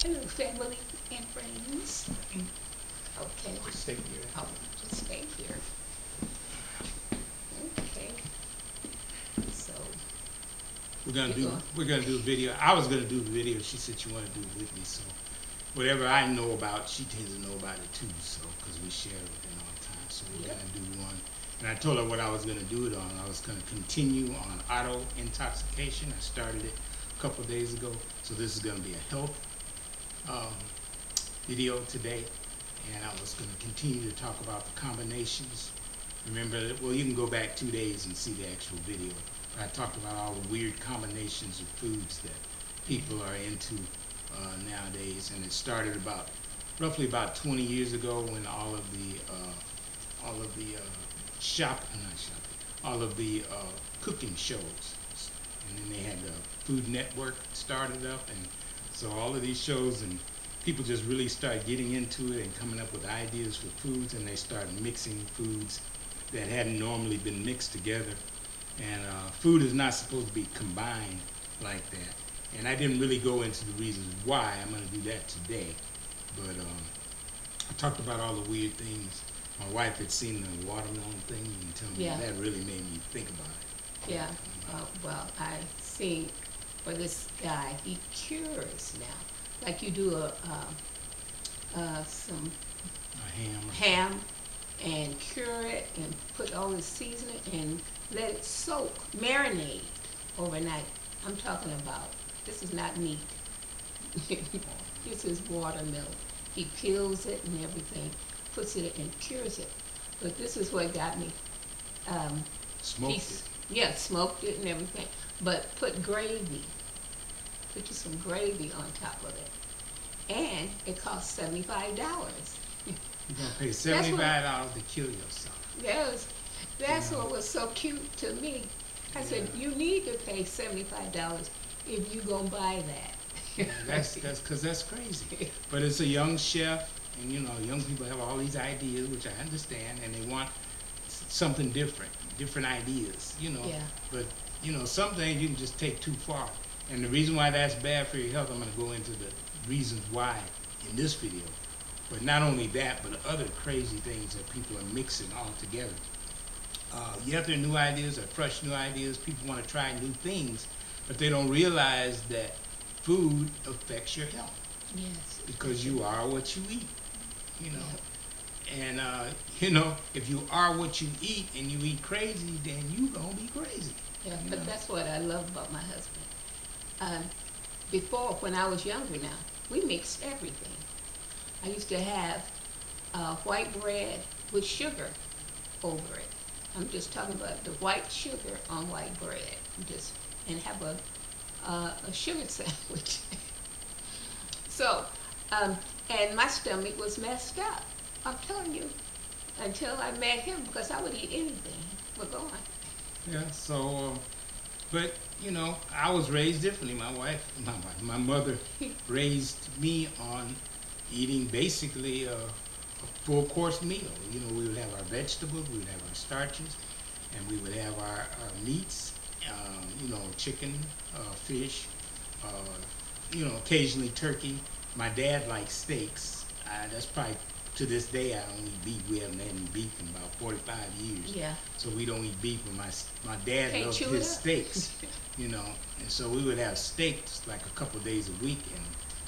Hello, family and friends. Okay. Just stay here. Oh, just stay here. Okay. So, We're gonna You do go. we're gonna do a video. I was gonna do the video. She said she wanted to do it with me. So whatever I know about, she tends to know about it too. So because we share everything all the time. So we're Yep. gonna do one. And I told her what I was gonna do it on. I was gonna continue on auto-intoxication. I started it a couple of days ago. So this is gonna be a health um, video today. And I was gonna continue to talk about the combinations. Remember, well, you can go back 2 days and see the actual video. I talked about all the weird combinations of foods that people are into nowadays, and it started roughly about 20 years ago when all of the all of the cooking shows, and then they had the Food Network started up, and so all of these shows, and people just really started getting into it and coming up with ideas for foods, and they started mixing foods that hadn't normally been mixed together. And food is not supposed to be combined like that. And I didn't really go into the reasons why. I'm going to do that today. But I talked about all the weird things. My wife had seen the watermelon thing and told me Yeah. that really made me think about it. Yeah. Well, I see for this guy, he cures now. Like you do some A ham. ham and cure it and put all the seasoning and let it soak, marinate overnight. I'm talking about, this is not meat. This is watermelon. He peels it and everything, puts it and cures it. But this is what got me. Smoked He's- it. Yeah, smoked it and everything, but put gravy. Put you some gravy on top of it. And it costs $75. You're going to pay $75 to kill yourself. That's what was so cute to me. I said, Yeah. you need to pay $75 if you gonna buy that. That's crazy. But it's a young chef, and you know, young people have all these ideas, which I understand, and they want something different ideas, you know. Yeah. But you know, some things you can just take too far. And the reason why that's bad for your health, I'm going to go into the reasons why in this video. But not only that, but other crazy things that people are mixing all together. Yet they're new ideas, they're fresh new ideas. People want to try new things, but they don't realize that food affects your health Yes. because you are what you eat, you know. And, you know, if you are what you eat and you eat crazy, then you going to be crazy. Yeah, you but know? that's what I love about my husband. Before, when I was younger now, we mixed everything. I used to have white bread with sugar over it. I'm just talking about the white sugar on white bread, and have a sugar sandwich. So, and my stomach was messed up. I'm telling you, until I met him, because I would eat anything. But go on. Yeah, so, but, you know, I was raised differently. My mother raised me on eating basically a full course meal. You know, we would have our vegetables, we would have our starches, and we would have our meats, you know, chicken, fish, you know, occasionally turkey. My dad likes steaks. That's probably, to this day, I don't eat beef. We haven't had any beef in about 45 years. Yeah. So we don't eat beef, but my dad Can't loved chew it his up. steaks, you know. And so we would have steaks like a couple days a week. And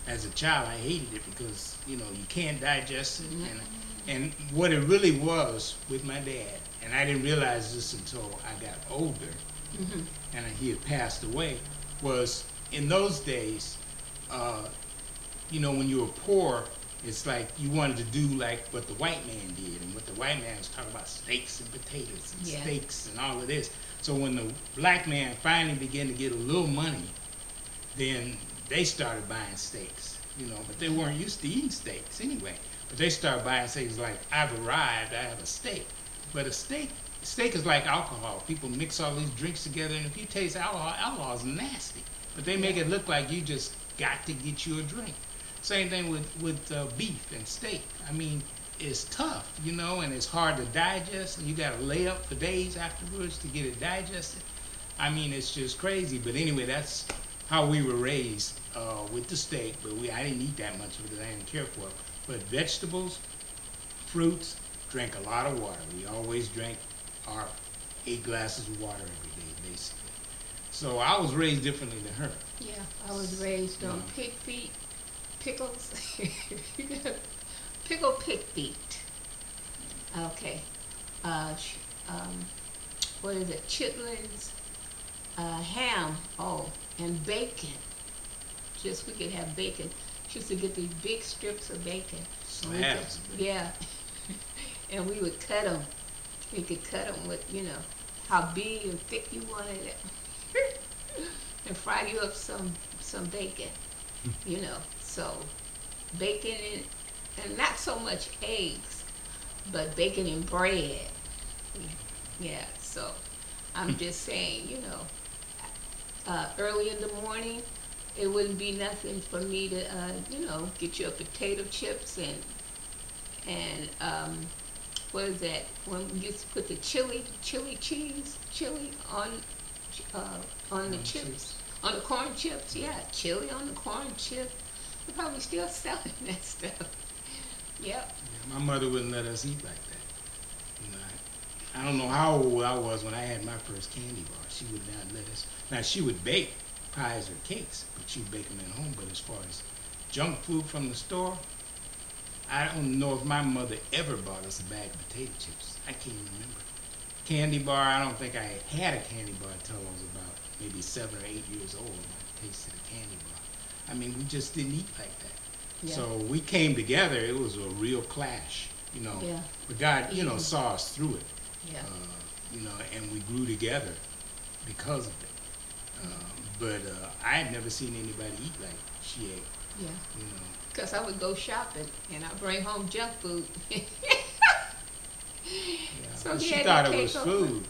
as a child, I hated it because, you know, you can't digest it. And what it really was with my dad, and I didn't realize this until I got older, and he had passed away, was in those days, you know, when you were poor, it's like you wanted to do like what the white man did, and what the white man was talking about, steaks and potatoes and Yeah. steaks and all of this. So when the black man finally began to get a little money, then they started buying steaks, you know, but they weren't used to eating steaks anyway. But they started buying steaks like, I've arrived, I have a steak. But a steak is like alcohol. People mix all these drinks together, and if you taste alcohol is nasty. But they make it look like you just got to get you a drink. Same thing with beef and steak. I mean, it's tough, you know, and it's hard to digest, and you got to lay up for days afterwards to get it digested. I mean, it's just crazy. But anyway, that's how we were raised with the steak, but I didn't eat that much of it because I didn't care for it. But vegetables, fruits, drank a lot of water. We always drank our 8 glasses of water every day, basically. So I was raised differently than her. Yeah, I was raised on No. pig feet, pickles, pickle pig feet. Okay. Sh- what is it? Chitlins, ham. Oh, and bacon. Just we could have bacon. She used to get these big strips of bacon. And we could- Slabs of bacon. Yeah. And we would cut them. We could cut them with, how big and thick you wanted it. And fry you up some bacon, So bacon and not so much eggs, but bacon and bread. Yeah, so I'm just saying, early in the morning, it wouldn't be nothing for me to, get your potato chips and what is that? When you used to put the chili cheese, on the Corn chips, chips. on the corn chips. Yeah, chili on the corn chips. They're probably still selling that stuff. Yep. Yeah, my mother wouldn't let us eat like that. I don't know how old I was when I had my first candy bar. She would not let us. Now, she would bake pies or cakes, but she'd bake them at home. But as far as junk food from the store, I don't know if my mother ever bought us a bag of potato chips. I can't remember. Candy bar, I don't think I had a candy bar until I was about maybe 7 or 8 years old when I tasted a candy bar. I mean, we just didn't eat like that. Yeah. So we came together. It was a real clash, Yeah. But God, Mhm. saw us through it, Yeah. and we grew together because of it. But I had never seen anybody eat like she ate, Yeah. you know. Because I would go shopping and I'd bring home junk food. Yeah. So But he she had to thought it take was over. food,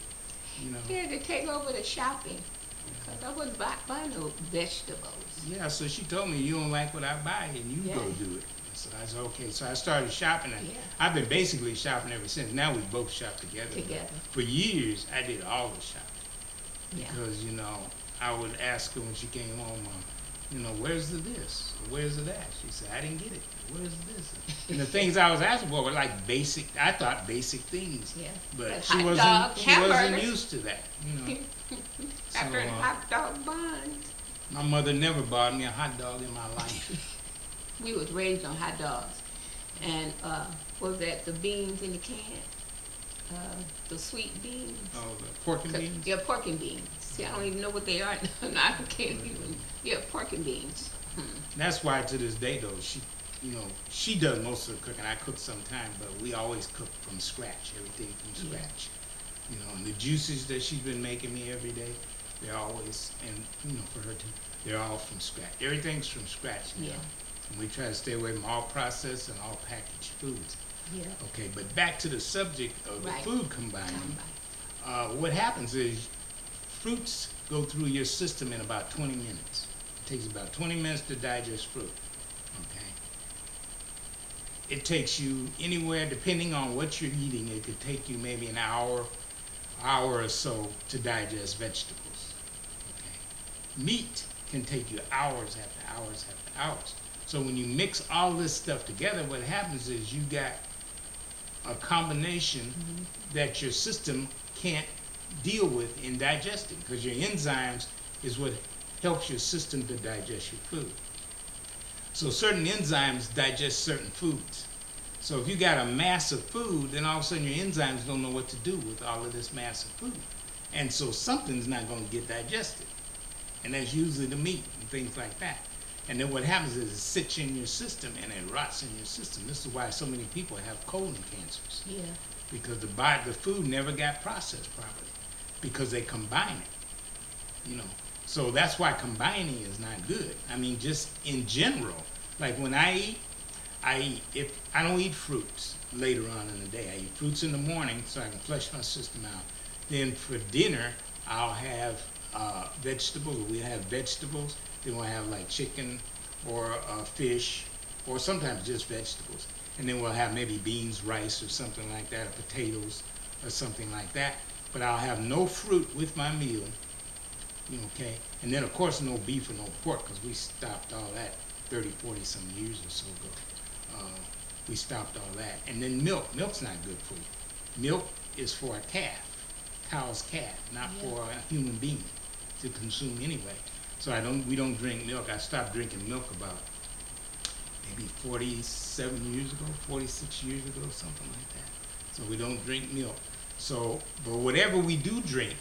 He had to take over the shopping. Because I wouldn't buy no vegetables. Yeah, so she told me, you don't like what I buy, and you go Yeah. do it. So I said, okay. So I started shopping. And Yeah. I've been basically shopping ever since. Now we both shop together. But Together. for years, I did all the shopping. Yeah. Because, I would ask her when she came home, where's the this? Where's the that? She said, I didn't get it. Where's this? And the things I was asking for were like I thought basic things. Yeah. But Like she hot wasn't, dog, she wasn't hamburgers. used to that, After So, hot dog buns. My mother never bought me a hot dog in my life. We was raised on hot dogs. And what was that, the beans in the can? The sweet beans? Oh, the pork and beans? Yeah, pork and beans. See, I don't even know what they are. I can't even. Yeah, pork and beans. That's why to this day though, she does most of the cooking. I cook sometimes, but we always cook from scratch, everything from Yeah. scratch. And the juices that she's been making me every day, they're always, and for her too, they're all from scratch. Everything's from scratch now. Yeah. And we try to stay away from all processed and all packaged foods. Yeah. Okay, but back to the subject of the Right. food combining. What happens is fruits go through your system in about 20 minutes. It takes about 20 minutes to digest fruit. Okay. It takes you anywhere, depending on what you're eating, it could take you maybe an hour or so to digest vegetables. Okay. Meat can take you hours after hours after hours. So when you mix all this stuff together, what happens is you got a combination that your system can't deal with in digesting, because your enzymes is what helps your system to digest your food. So certain enzymes digest certain foods. So if you got a mass of food, then all of a sudden your enzymes don't know what to do with all of this mass of food. And so something's not going to get digested. And that's usually the meat and things like that. And then what happens is it sits in your system and it rots in your system. This is why so many people have colon cancers. Yeah. Because the food never got processed properly. Because they combine it. So that's why combining is not good. I mean, just in general, like when I eat, if I don't eat fruits later on in the day. I eat fruits in the morning so I can flush my system out. Then for dinner, I'll have vegetables, or we have vegetables. Then we'll have like chicken or fish, or sometimes just vegetables. And then we'll have maybe beans, rice, or something like that, or potatoes, or something like that. But I'll have no fruit with my meal Okay? And then, of course, no beef or no pork, because we stopped all that 30, 40 some years or so ago. We stopped all that. And then milk. Milk's not good for you. Milk is for a calf, cow's calf, not for a human being to consume anyway. So we don't drink milk. I stopped drinking milk about maybe 47 years ago, 46 years ago, something like that. So we don't drink milk. So, but whatever we do drink,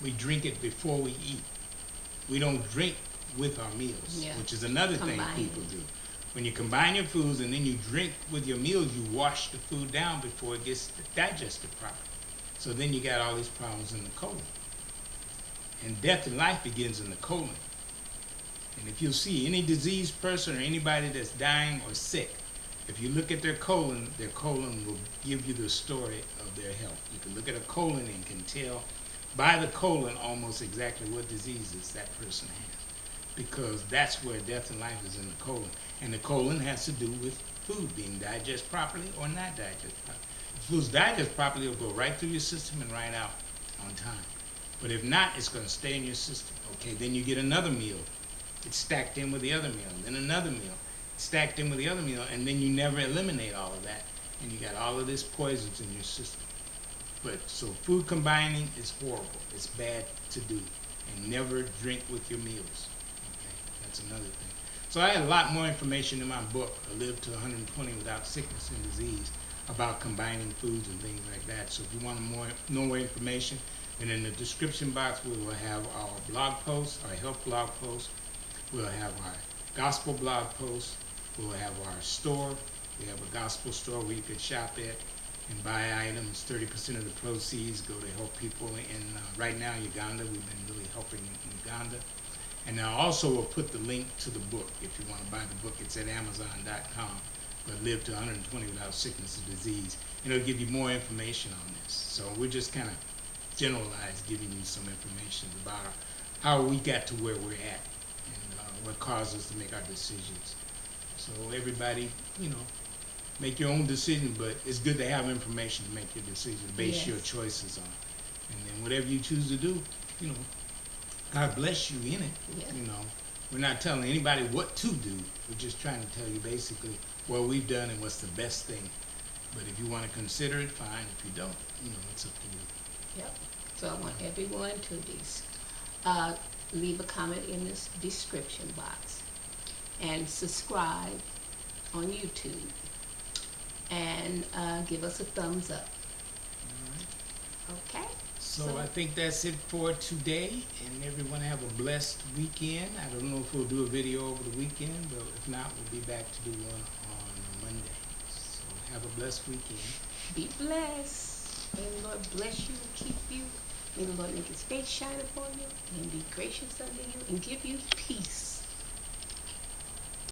we drink it before we eat. We don't drink with our meals, which is another thing people do. When you combine your foods and then you drink with your meals, you wash the food down before it gets digested properly. So then you got all these problems in the colon. And death and life begins in the colon. And if you see any diseased person or anybody that's dying or sick, if you look at their colon will give you the story of their health. You can look at a colon and can tell by the colon almost exactly what diseases that person has. Because that's where death and life is, in the colon. And the colon has to do with food being digested properly or not digested properly. If food's digested properly, it'll go right through your system and right out on time. But if not, it's going to stay in your system. Okay, then you get another meal. It's stacked in with the other meal, then another meal, stacked in with the other meal, and then you never eliminate all of that. And you got all of this poisons in your system. But so food combining is horrible. It's bad to do. And never drink with your meals. Okay, that's another thing. So I had a lot more information in my book, Live to 120 Without Sickness and Disease, about combining foods and things like that. So if you want know more information, then in the description box we will have our blog posts, our health blog posts. We'll have our gospel blog posts. We'll have our store. We have a gospel store where you can shop at and buy items. 30% of the proceeds go to help people in, right now, Uganda. We've been really helping in Uganda. And I also will put the link to the book. If you want to buy the book, it's at Amazon.com. But Live to 120 Without Sickness or Disease. And it'll give you more information on this. So we're just kind of generalized giving you some information about how we got to where we're at and what caused us to make our decisions. So everybody, make your own decision, but it's good to have information to make your decisions, base your choices on. And then whatever you choose to do, God bless you in it. We're not telling anybody what to do. We're just trying to tell you basically what we've done and what's the best thing. But if you want to consider it, fine. If you don't, it's up to you. Yep. So I want everyone to leave a comment in this description box and subscribe on YouTube and give us a thumbs up. All right. Okay? So I think that's it for today, and everyone have a blessed weekend. I don't know if we'll do a video over the weekend, but if not, we'll be back to do one on Monday. So have a blessed weekend. Be blessed. May the Lord bless you and keep you. May the Lord make his face shine upon you and be gracious unto you and give you peace.